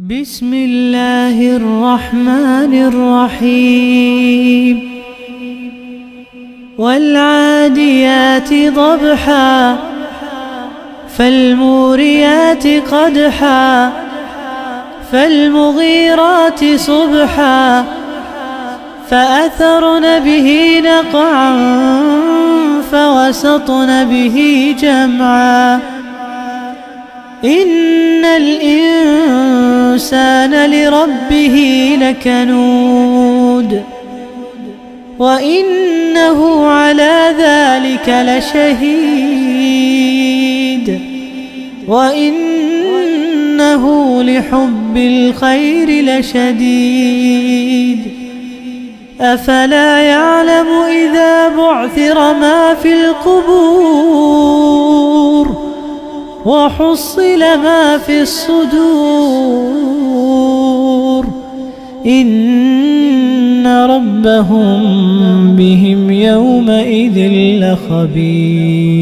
بسم الله الرحمن الرحيم والعاديات ضبحا فالموريات قدحا فالمغيرات صبحا فأثرن به نقعا فوسطن به جمعا إن الإنسان لربه لكنود وإنه على ذلك لشهيد وإنه لحب الخير لشديد أفلا يعلم إذا بعثر ما في القبور وحصل ما في الصدور إن ربهم بهم يومئذ لخبير.